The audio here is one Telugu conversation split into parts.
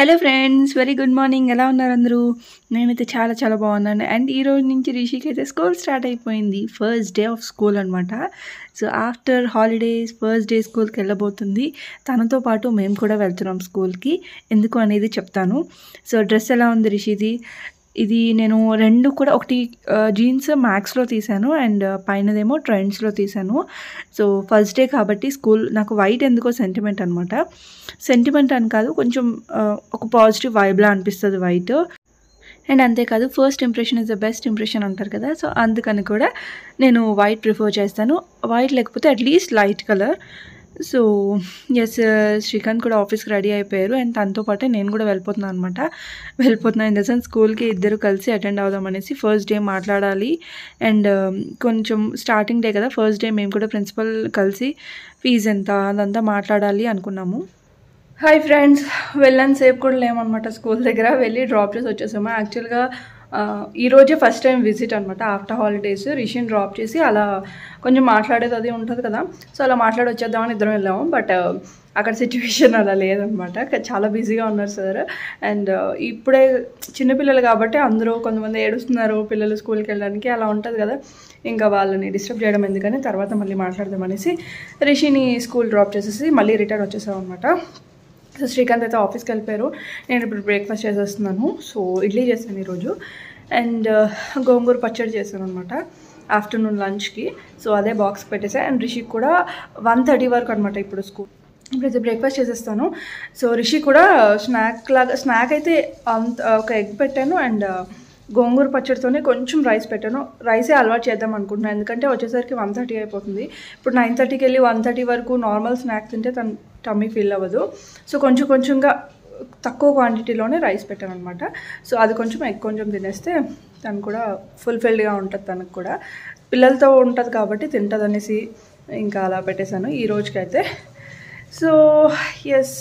Hello friends, very good morning. ఎలా ఉన్నారు అందరూ? నేనైతే చాలా చాలా బాగున్నాను. అండ్ ఈ రోజు నుంచి రిషికి అయితే స్కూల్ స్టార్ట్ అయిపోయింది. ఫస్ట్ డే ఆఫ్ స్కూల్ అనమాట. So after holidays first day స్కూల్కి వెళ్ళబోతుంది. తనతో పాటు మేము కూడా వెళ్తున్నాం స్కూల్కి. ఎందుకు అనేది చెప్తాను. సో డ్రెస్ ఎలా ఉంది రిషిది? ఇది నేను రెండు కూడా ఒకటి జీన్స్ మ్యాక్స్లో తీసాను అండ్ పైనదేమో ట్రెండ్స్లో తీసాను. సో ఫస్ట్ డే కాబట్టి స్కూల్ నాకు వైట్ ఎందుకో సెంటిమెంట్ అనమాట. సెంటిమెంట్ అని కాదు, కొంచెం ఒక పాజిటివ్ వైబ్లా అనిపిస్తుంది వైట్. అండ్ అంతేకాదు first impression is the best impression అంటారు కదా. సో అందుకని కూడా నేను వైట్ ప్రిఫర్ చేస్తాను. వైట్ లేకపోతే at least light colour. So yes, Srikanth కూడా ఆఫీస్కి రెడీ అయిపోయారు అండ్ తనతో పాటే నేను కూడా వెళ్ళిపోతున్నాను అనమాట. వెళ్ళిపోతున్నాను ఇన్ ద సెన్స్ స్కూల్కి ఇద్దరు కలిసి అటెండ్ అవుదాం అనేసి. ఫస్ట్ డే మాట్లాడాలి అండ్ కొంచెం స్టార్టింగ్ డే కదా, ఫస్ట్ డే మేము కూడా ప్రిన్సిపల్ కలిసి ఫీజు ఎంత అదంతా మాట్లాడాలి అనుకున్నాము. హాయ్ ఫ్రెండ్స్, వెళ్ళని సేపు కూడా లేమన్నమాట. స్కూల్ దగ్గర వెళ్ళి డ్రాప్ చేసి వచ్చేసాము. యాక్చువల్గా ఈరోజే ఫస్ట్ టైం విజిట్ అనమాట ఆఫ్టర్ హాలిడేస్. రిషిని డ్రాప్ చేసి అలా కొంచెం మాట్లాడేది అది ఉంటుంది కదా, సో అలా మాట్లాడి వచ్చేద్దామని ఇద్దరం వెళ్ళాము. బట్ అక్కడ సిచ్యువేషన్ అలా లేదనమాట. చాలా బిజీగా ఉన్నారు సార్. అండ్ ఇప్పుడే చిన్నపిల్లలు కాబట్టి అందరూ కొంతమంది ఏడుస్తున్నారు పిల్లలు స్కూల్కి వెళ్ళడానికి, అలా ఉంటుంది కదా. ఇంకా వాళ్ళని డిస్టర్బ్ చేయడం ఎందుకని తర్వాత మళ్ళీ మాట్లాడదామనేసి రిషిని స్కూల్ డ్రాప్ చేసేసి మళ్ళీ రిటర్న్ వచ్చేసాం అనమాట. సో శ్రీకాంత్ అయితే ఆఫీస్కి వెళ్ళిపోయారు. నేను ఇప్పుడు బ్రేక్ఫాస్ట్ చేసేస్తున్నాను. సో ఇడ్లీ చేశాను ఈరోజు అండ్ గోంగూర పచ్చడి చేశాను అనమాట ఆఫ్టర్నూన్ లంచ్కి. సో అదే బాక్స్ పెట్టేసాను. అండ్ రిషికి కూడా 1:30 వరకు అనమాట ఇప్పుడు స్కూల్. ఇప్పుడైతే బ్రేక్ఫాస్ట్ చేసేస్తాను. సో రిషి కూడా స్నాక్ అయితే ఒక ఎగ్ పెట్టాను అండ్ గోంగూర పచ్చడితోనే కొంచెం రైస్ పెట్టాను. రైసే అలవాటు చేద్దాం అనుకుంటున్నాను, ఎందుకంటే వచ్చేసరికి 1:30 అయిపోతుంది. ఇప్పుడు 9:30కి వెళ్ళి 1:30 వరకు నార్మల్ స్నాక్ తింటే తను టమ్మీ ఫీల్ అవ్వదు. సో కొంచెం కొంచెంగా తక్కువ క్వాంటిటీలోనే రైస్ పెట్టాను అనమాట. సో అది కొంచెం ఎగ్ కొంచెం తినేస్తే తను కూడా ఫుల్ఫిల్డ్గా ఉంటుంది. తనకు కూడా పిల్లలతో ఉంటుంది కాబట్టి తింటుంది అనేసి ఇంకా అలా పెట్టేశాను ఈ రోజుకైతే. సో ఎస్,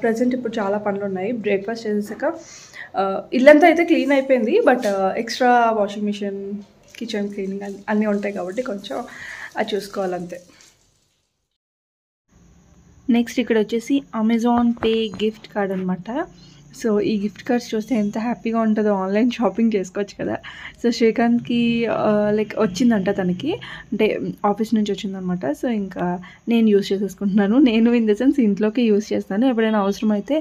ప్రజెంట్ ఇప్పుడు చాలా పనులు ఉన్నాయి. బ్రేక్ఫాస్ట్ చేసేసాక ఇల్లంతా అయితే క్లీన్ అయిపోయింది. But extra washing machine, kitchen cleaning అన్నీ ఉంటాయి కాబట్టి కొంచెం అది చూసుకోవాలంతే. నెక్స్ట్ ఇక్కడ వచ్చేసి అమెజాన్ పే గిఫ్ట్ కార్డ్ అనమాట. సో ఈ గిఫ్ట్ కార్డ్స్ చూస్తే ఎంత హ్యాపీగా ఉంటుందో, ఆన్లైన్ షాపింగ్ చేసుకోవచ్చు కదా. సో శ్రీకాంత్కి లైక్ వచ్చిందంట తనకి, అంటే ఆఫీస్ నుంచి వచ్చిందనమాట. సో ఇంకా నేను యూస్ చేసేసుకుంటున్నాను. నేను ఇన్ ద సెన్స్ ఇంట్లోకి యూస్ చేస్తాను, ఎప్పుడైనా అవసరం అయితే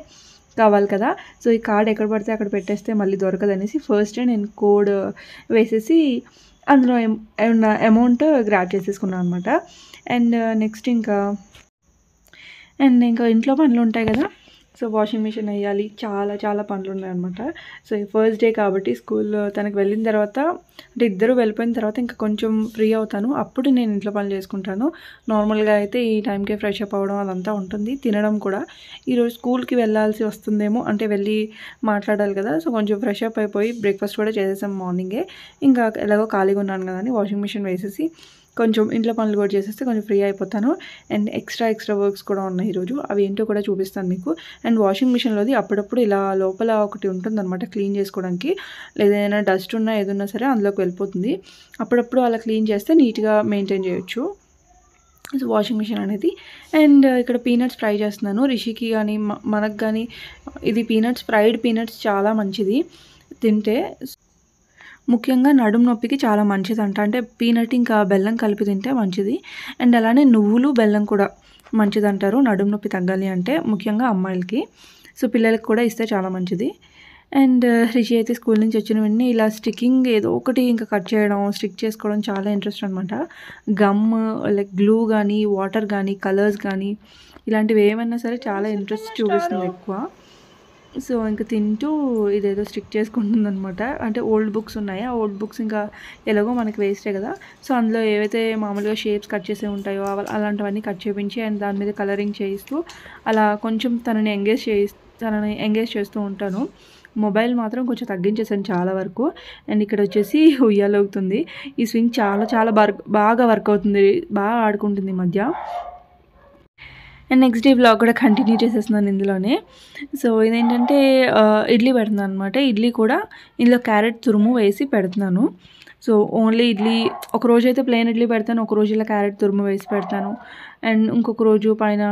కావాలి కదా. సో ఈ కార్డ్ ఎక్కడ పడితే అక్కడ పెట్టేస్తే మళ్ళీ దొరకదనేసి ఫస్ట్ నేను కోడ్ వేసేసి అందులో ఏమన్నా అమౌంట్ గ్రాప్ చేసేసుకున్నాను అనమాట. అండ్ నెక్స్ట్ ఇంకా ఇంట్లో పనులు ఉంటాయి కదా. సో వాషింగ్ మిషన్ వేయాలి, చాలా చాలా పనులు ఉన్నాయన్నమాట. సో ఫస్ట్ డే కాబట్టి స్కూల్ తనకు వెళ్ళిన తర్వాత, అంటే ఇద్దరు వెళ్ళిపోయిన తర్వాత ఇంకా కొంచెం ఫ్రీ అవుతాను, అప్పుడు నేను ఇంట్లో పనులు చేసుకుంటాను. నార్మల్గా అయితే ఈ టైంకే ఫ్రెష్ అప్ అవ్వడం అదంతా ఉంటుంది. తినడం కూడా ఈరోజు స్కూల్కి వెళ్ళాల్సి వస్తుందేమో, అంటే వెళ్ళి మాట్లాడాలి కదా. సో కొంచెం ఫ్రెష్ అప్ అయిపోయి బ్రేక్ఫాస్ట్ కూడా చేసేసాం మార్నింగే. ఇంకా ఎలాగో ఖాళీగా ఉన్నాను కదా అని వాషింగ్ మిషన్ వేసేసి కొంచెం ఇంట్లో పనులు కూడా చేసేస్తే కొంచెం ఫ్రీ అయిపోతాను. అండ్ ఎక్స్ట్రా వర్క్స్ కూడా ఉన్నాయి ఈరోజు, అవి ఏంటో కూడా చూపిస్తాను మీకు. అండ్ వాషింగ్ మిషన్లోది అప్పుడప్పుడు ఇలా లోపల ఒకటి ఉంటుందన్నమాట క్లీన్ చేసుకోవడానికి, లేదా ఏదైనా డస్ట్ ఉన్నా ఏదన్నా సరే అందులోకి వెళ్ళిపోతుంది. అప్పుడప్పుడు అలా క్లీన్ చేస్తే నీట్గా మెయింటైన్ చేయొచ్చు వాషింగ్ మిషన్ అనేది. అండ్ ఇక్కడ పీనట్స్ ఫ్రై చేస్తున్నాను. రిషికి కానీ మనకు కానీ ఇది ఫ్రైడ్ పీనట్స్ చాలా మంచిది తింటే. ముఖ్యంగా నడుము నొప్పికి చాలా మంచిదంట. అంటే పీనట్ ఇంకా బెల్లం కలిపి తింటే మంచిది. అండ్ అలానే నువ్వులు బెల్లం కూడా మంచిదంటారు నడుము నొప్పి తగ్గాలి అంటే, ముఖ్యంగా అమ్మాయిలకి. సో పిల్లలకి కూడా ఇస్తే చాలా మంచిది. అండ్ రిషి అయితే స్కూల్ నుంచి వచ్చిన వెంటనే ఇలా స్టిక్కింగ్ ఏదో ఒకటి ఇంకా కట్ చేయడం, స్టిక్ చేసుకోవడం చాలా ఇంట్రెస్ట్ అనమాట. గమ్ లైక్ గ్లూ కానీ, వాటర్ కానీ, కలర్స్ కానీ ఇలాంటివి ఏమైనా సరే చాలా ఇంట్రెస్ట్ చూపిస్తుంది ఎక్కువ. సో ఇంకా తింటూ ఇదేదో స్టిక్ చేసుకుంటుంది అనమాట. అంటే ఓల్డ్ బుక్స్ ఉన్నాయి, ఆ ఓల్డ్ బుక్స్ ఇంకా ఎలాగో మనకి వేస్టే కదా. సో అందులో ఏవైతే మామూలుగా షేప్స్ కట్ చేసే ఉంటాయో అలాంటివన్నీ కట్ చేయించి అండ్ దాని మీద కలరింగ్ చేయిస్తూ అలా కొంచెం తనని ఎంగేజ్ చేస్తూ ఉంటాను. మొబైల్ మాత్రం కొంచెం తగ్గించేసాను చాలా వరకు. అండ్ ఇక్కడ వచ్చేసి ఉయ్యాలవుతుంది. ఈ స్వింగ్ చాలా చాలా బాగా వర్క్ అవుతుంది, బాగా ఆడుకుంటుంది ఈ మధ్య. అండ్ నెక్స్ట్ డే వ్లాగ్ కూడా కంటిన్యూ చేసేస్తున్నాను ఇందులోనే. సో ఇదేంటంటే ఇడ్లీ పెడుతున్నాను అనమాట. ఇడ్లీ కూడా ఇందులో క్యారెట్ తురుము వేసి పెడుతున్నాను. సో ఓన్లీ ఇడ్లీ ఒకరోజు అయితే ప్లెయిన్ ఇడ్లీ పెడతాను, ఒకరోజు ఇలా క్యారెట్ తురుము వేసి పెడతాను. అండ్ ఇంకొక రోజు పైన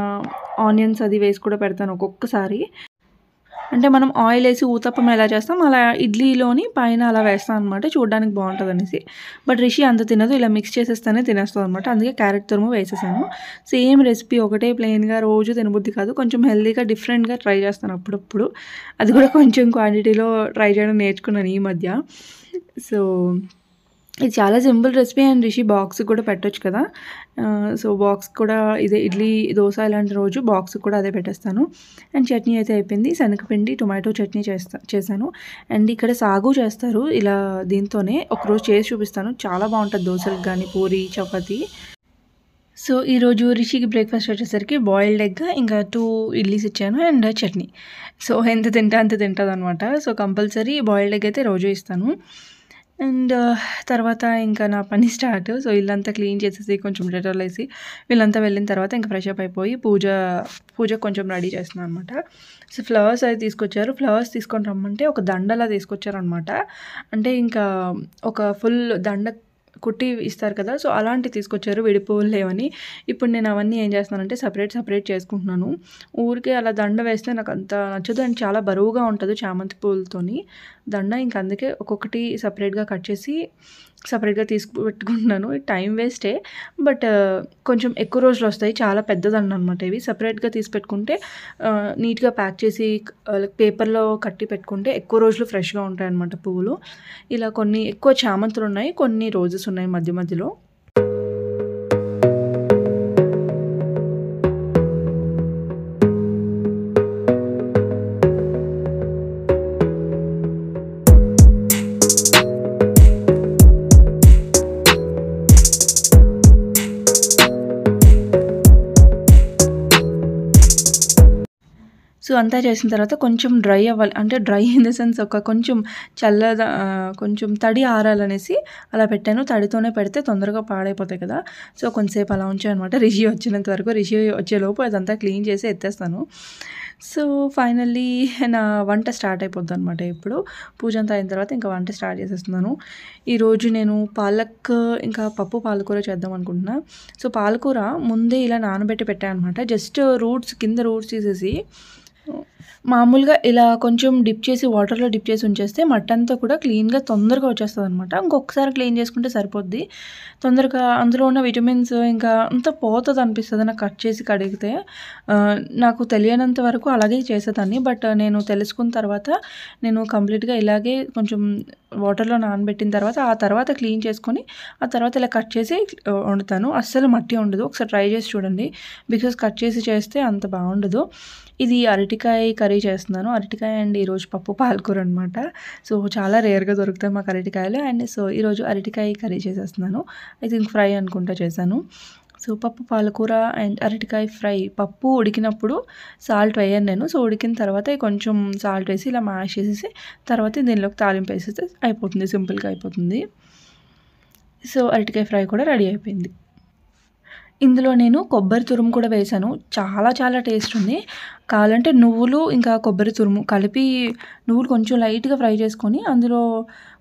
ఆనియన్స్ అది వేసి కూడా పెడతాను ఒక్కొక్కసారి. అంటే మనం ఆయిల్ వేసి ఊతప్పం ఎలా చేస్తాం అలా ఇడ్లీలోని పైన అలా వేస్తాం అనమాట, చూడడానికి బాగుంటుంది అనేసి. బట్ రిషి అంత తినదు, ఇలా మిక్స్ చేసేస్తేనే తినేస్తుంది అనమాట. అందుకే క్యారెట్ తురుము వేసేసాను. సేమ్ రెసిపీ ఒకటే ప్లెయిన్గా రోజు తినబుద్ధి కాదు, కొంచెం హెల్తీగా డిఫరెంట్గా ట్రై చేస్తాను అప్పుడప్పుడు. అది కూడా కొంచెం క్వాంటిటీలో ట్రై చేయడం నేర్చుకున్నాను ఈ మధ్య. సో ఇది చాలా simple recipe and Rishi box కూడా పెట్టొచ్చు కదా. సో బాక్స్ కూడా ఇదే ఇడ్లీ దోశ ఇలాంటి రోజు బాక్స్ కూడా అదే పెట్టేస్తాను. అండ్ చట్నీ అయితే అయిపోయింది, శనగపిండి టొమాటో చట్నీ చేశాను. అండ్ ఇక్కడ సాగు చేస్తారు ఇలా దీంతోనే, ఒకరోజు చేసి చూపిస్తాను, చాలా బాగుంటుంది దోశలకు కానీ పూరి చపాతి. సో ఈరోజు రిషికి బ్రేక్ఫాస్ట్ వచ్చేసరికి బాయిల్డ్ ఎగ్ ఇంకా 2 ఇడ్లీస్ ఇచ్చాను అండ్ చట్నీ. సో ఎంత తింటే అంత తింటుంది అనమాట. సో కంపల్సరీ బాయిల్డ్ ఎగ్ అయితే రోజు ఇస్తాను. అండ్ తర్వాత ఇంకా నా పని స్టార్ట్. సో ఇల్లంతా క్లీన్ చేసేసి కొంచెం డెటాల్ వేసి వీళ్ళంతా వెళ్ళిన తర్వాత ఇంకా ఫ్రెష్ అప్ అయిపోయి పూజకు కొంచెం రెడీ చేస్తున్నాను అనమాట. సో ఫ్లవర్స్ అయితే తీసుకొచ్చారు, ఫ్లవర్స్ తీసుకొని రమ్మంటే ఒక దండలా తీసుకొచ్చారనమాట. అంటే ఇంకా ఒక ఫుల్ దండ కుట్టి ఇస్తారు కదా, సో అలాంటివి తీసుకొచ్చారు, విడిపోలు లేవని. ఇప్పుడు నేను అవన్నీ ఏం చేస్తున్నానంటే సపరేట్ చేసుకుంటున్నాను. ఊరికే అలా దండ వేస్తే నాకు అంత నచ్చదు అండ్ చాలా బరువుగా ఉంటుంది చామంతి పూలతోని దండ. ఇంక అందుకే ఒక్కొక్కటి సపరేట్గా కట్ చేసి సపరేట్గా పెట్టుకుంటున్నాను. టైం వేస్టే, బట్ కొంచెం ఎక్కువ రోజులు వస్తాయి, చాలా పెద్దదండ అనమాట. ఇవి సపరేట్గా తీసి పెట్టుకుంటే నీట్గా ప్యాక్ చేసి పేపర్లో కట్టి పెట్టుకుంటే ఎక్కువ రోజులు ఫ్రెష్గా ఉంటాయి అన్నమాట పువ్వులు. ఇలా కొన్ని ఎక్కువ చామంతులు ఉన్నాయి, కొన్ని రోజెస్ ఉన్నాయి మధ్యలో. సో అంతా చేసిన తర్వాత కొంచెం డ్రై అవ్వాలి, అంటే డ్రై ఇన్ ద సెన్స్ ఒక కొంచెం కొంచెం తడి ఆరాలనేసి అలా పెట్టాను. తడితోనే పెడితే తొందరగా పాడైపోతాయి కదా, సో కొంతసేపు అలా ఉంచాను అనమాట. రిషి వచ్చినంత వరకు, రిషి వచ్చేలోపు అదంతా క్లీన్ చేసి ఎత్తేస్తాను. సో ఫైనల్లీ నా వంట స్టార్ట్ అయిపోద్ది అనమాట. ఇప్పుడు పూజ అంతా అయిన తర్వాత ఇంకా వంట స్టార్ట్ చేసేస్తున్నాను. ఈరోజు నేను పాలక్ ఇంకా పప్పు పాలకూర చేద్దాం అనుకుంటున్నా. సో పాలకూర ముందే ఇలా నానబెట్టి పెట్టాను అనమాట. జస్ట్ కింద రూట్స్ తీసేసి మామూలుగా ఇలా కొంచెం వాటర్లో డిప్ చేసి ఉంచేస్తే మట్టంతా కూడా క్లీన్గా తొందరగా వచ్చేస్తుంది అనమాట. ఇంకొకసారి క్లీన్ చేసుకుంటే సరిపోద్ది, తొందరగా అందులో ఉన్న విటమిన్స్ ఇంకా అంతా పోతుంది అనిపిస్తుంది నాకు కట్ చేసి కడిగితే. నాకు తెలియనంత వరకు అలాగే చేసేదాన్ని, బట్ నేను తెలుసుకున్న తర్వాత నేను కంప్లీట్గా ఇలాగే కొంచెం వాటర్లో నానబెట్టిన తర్వాత ఆ తర్వాత క్లీన్ చేసుకొని ఆ తర్వాత ఇలా కట్ చేసి వండుతాను. అస్సలు మట్టి ఉండదు, ఒకసారి ట్రై చేసి చూడండి. బికాజ్ కట్ చేసి చేస్తే అంత బాగుండదు. ఇది అరటికాయ కర్రీ చేస్తున్నాను, అరటికాయ అండ్ ఈరోజు పప్పు పాలకూర అనమాట. సో చాలా రేర్గా దొరుకుతాయి మాకు అరటికాయలు. అండ్ సో ఈరోజు అరటికాయ కర్రీ చేసేస్తున్నాను. ఐ థింక్ ఫ్రై అనుకుంటా చేశాను. సో పప్పు పాలకూర అండ్ అరటికాయ ఫ్రై. పప్పు ఉడికినప్పుడు సాల్ట్ వేయను నేను. సో ఉడికిన తర్వాత కొంచెం సాల్ట్ వేసి ఇలా మ్యాష్ చేసేసి తర్వాత దీనిలోకి తాలింపు వేసేస్తే అయిపోతుంది, సింపుల్గా అయిపోతుంది. సో అరటికాయ ఫ్రై కూడా రెడీ అయిపోయింది. ఇందులో నేను కొబ్బరి తురుము కూడా వేసాను, చాలా టేస్ట్ ఉంది. కావాలంటే నువ్వులు ఇంకా కొబ్బరి తురుము కలిపి, నువ్వులు కొంచెం లైట్గా ఫ్రై చేసుకొని అందులో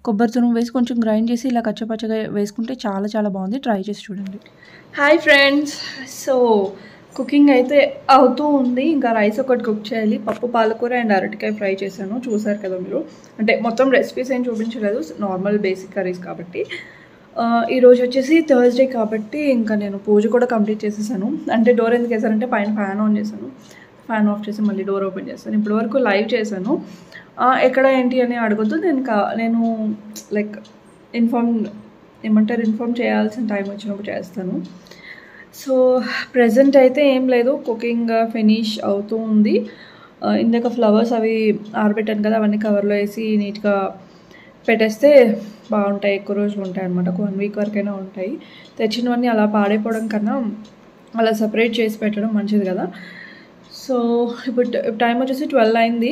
కొబ్బరి తురుము వేసి కొంచెం గ్రైండ్ చేసి ఇలా కచ్చపచ్చగా వేసుకుంటే చాలా బాగుంది. ట్రై చేసి చూడండి. హాయ్ ఫ్రెండ్స్, సో కుకింగ్ అయితే అవుతూ ఉంది. ఇంకా రైస్ ఒకటి కుక్ చేయాలి. పప్పు పాలకూర అండ్ అరటికాయ ఫ్రై చేశాను, చూసారు కదా మీరు. అంటే మొత్తం రెసిపీస్ ఏం చూపించలేదు, నార్మల్ బేసిక్ కర్రీస్ కాబట్టి. ఈరోజు వచ్చేసి థర్స్డే కాబట్టి ఇంకా నేను పూజ కూడా కంప్లీట్ చేసేసాను. అంటే డోర్ ఎందుకు వేసానంటే పైన ఫ్యాన్ ఆన్ చేశాను, ఫ్యాన్ ఆఫ్ చేసి మళ్ళీ డోర్ ఓపెన్ చేస్తాను. ఇప్పటివరకు లైవ్ చేశాను. ఎక్కడ ఏంటి అని అడగొద్దు, నేను లైక్ ఇన్ఫార్మ్ చేయాల్సిన టైం వచ్చినప్పుడు చేస్తాను. సో ప్రెజెంట్ అయితే ఏం లేదు, కుకింగ్ ఫినిష్ అవుతూ ఉంది. ఇందాక ఫ్లవర్స్ అవి ఆరబెట్టాను కదా, అవన్నీ కవర్లో వేసి నీట్గా పెట్టేస్తే బాగుంటాయి, ఎక్కువ రోజులు ఉంటాయి అనమాట. ఒక 1 వీక్ వరకైనా ఉంటాయి. తెచ్చినవన్నీ అలా పాడైపోవడం కన్నా అలా సపరేట్ చేసి పెట్టడం మంచిది కదా. సో ఇప్పుడు టైం వచ్చేసి 12 అయింది.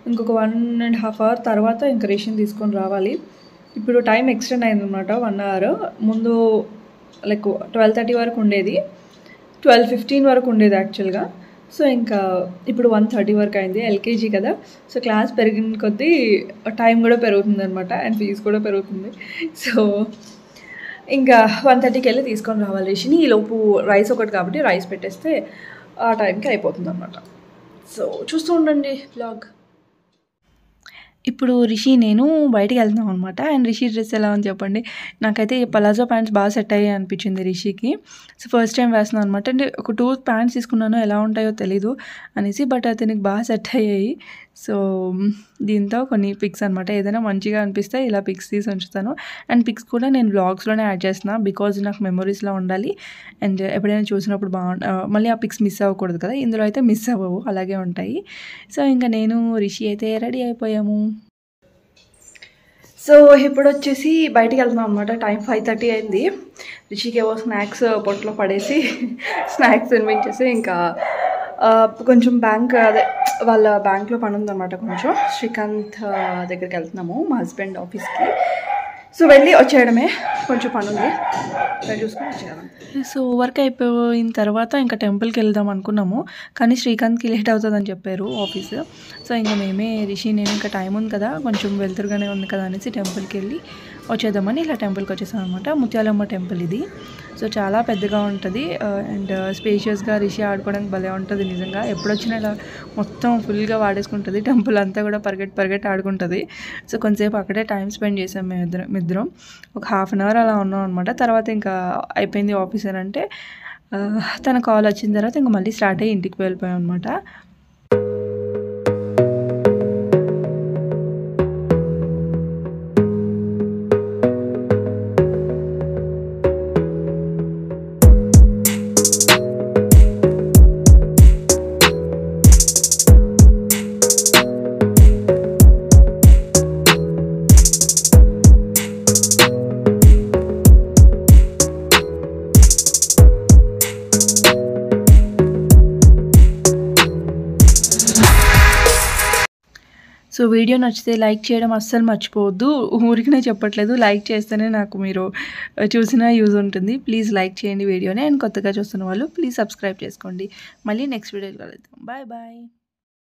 ఇంకొక 1.5 అవర్ తర్వాత ఇంకా రేషన్ తీసుకొని రావాలి. ఇప్పుడు టైం ఎక్స్టెండ్ అయింది అనమాట, 1 అవర్. ముందు లైక్ 12:30 వరకు ఉండేది, 12:15 వరకు ఉండేది యాక్చువల్గా. సో ఇంకా ఇప్పుడు 1:30 వరకు అయింది. ఎల్కేజీ కదా, సో క్లాస్ పెరిగిన కొద్దీ టైం కూడా పెరుగుతుంది అనమాట, అండ్ ఫీజు కూడా పెరుగుతుంది. సో ఇంకా 1:30కి వెళ్ళి తీసుకొని రావాలి రేషన్. ఈలోపు రైస్ ఒకటి కాబట్టి రైస్ పెట్టేస్తే ఆ టైంకి అయిపోతుంది అనమాట. సో చూస్తూ ఉండండి బ్లాగ్. ఇప్పుడు రిషి నేను బయటికెళ్తున్నాం అనమాట. అండ్ రిషి డ్రెస్ ఎలా ఉంది చెప్పండి. నాకైతే ఈ పలాజో ప్యాంట్స్ బాగా సెట్ అయ్యాయి అనిపించింది రిషికి. సో, ఫస్ట్ టైం వేస్తున్నాను అనమాట. అంటే ఒక 2 ప్యాంట్స్ తీసుకున్నాను. ఎలా ఉంటాయో తెలీదు అనేసి. బట్ అతనికి బాగా సెట్ అయ్యాయి. సో, దీంతో కొన్ని పిక్స్ అనమాట. ఏదైనా మంచిగా అనిపిస్తే ఇలా పిక్స్ తీసి ఉంచుతాను. అండ్ పిక్స్ కూడా నేను వ్లాగ్స్‌లోనే యాడ్ చేస్తున్నా. బికాజ్ నాకు మెమోరీస్‌లా ఉండాలి. అండ్ ఎప్పుడైనా చూసినప్పుడు మళ్ళీ ఆ పిక్స్ మిస్ అవ్వకూడదు కదా! ఇందులో అయితే మిస్ అవ్వవు. అలాగే ఉంటాయి. సో, ఇంక నేను రిషి అయితే రెడీ అయిపోయాము. సో, ఇప్పుడొచ్చేసి బయటికెళ్తున్నాం అనమాట. టైం 5:30 అయింది. రిషికేవో స్నాక్స్ పొట్టలో పడేసి స్నాక్స్ తినిపించేసి ఇంకా కొంచెం అదే వాళ్ళ బ్యాంక్‌లో పనుందనమాట కొంచెం. శ్రీకాంత్ దగ్గరికి వెళ్తున్నాము మా హస్బెండ్ ఆఫీస్‌కి. సో, వెళ్ళి వచ్చేయడమే. కొంచెం పనుంది. చూసుకొని వచ్చేయాలి. సో, వర్క్ అయిపోయిన తర్వాత ఇంకా టెంపుల్కి వెళ్దాం అనుకున్నాము. కానీ శ్రీకాంత్కి లేట్ అవుతుందని చెప్పారు ఆఫీస్. సో, ఇంకా రిషి నేను ఇంకా టైం ఉంది కదా, కొంచెం వెళ్తురుగానే ఉంది కదా అనేసి టెంపుల్కి వెళ్ళి వచ్చేద్దామని ఇలా టెంపుల్కి వచ్చేసాం అనమాట. ముత్యాలమ్మ టెంపుల్ ఇది. సో, చాలా పెద్దగా ఉంటుంది. అండ్ స్పేషియస్గా రిషి ఆడుకోవడానికి భలే ఉంటుంది నిజంగా. ఎప్పుడొచ్చినా ఇలా మొత్తం ఫుల్గా వాడేసుకుంటుంది. టెంపుల్ అంతా కూడా పరిగెట్టి ఆడుకుంటుంది. సో, కొంతసేపు అక్కడే టైం స్పెండ్ చేసాం మేమిద్దరం. ఒక హాఫ్ అన్ అవర్ అలా ఉన్నాం అనమాట. తర్వాత ఇంకా అయిపోయింది ఆఫీస్ అని అంటే తన కాల్ వచ్చిన తర్వాత ఇంకా మళ్ళీ స్టార్ట్ అయ్యి ఇంటికి వెళ్ళిపోయాం అనమాట. సో, వీడియో నచ్చితే లైక్ చేయడం అస్సలు మర్చిపోవద్దు. ఊరికనే చెప్పట్లేదు. లైక్ చేస్తేనే నాకు మీరు చూసినా యూజ్ ఉంటుంది. ప్లీజ్ లైక్ చేయండి వీడియోని. అండ్ కొత్తగా చూస్తున్న వాళ్ళు ప్లీజ్ సబ్స్క్రైబ్ చేసుకోండి. మళ్ళీ నెక్స్ట్ వీడియోలో కలుద్దాం. బాయ్.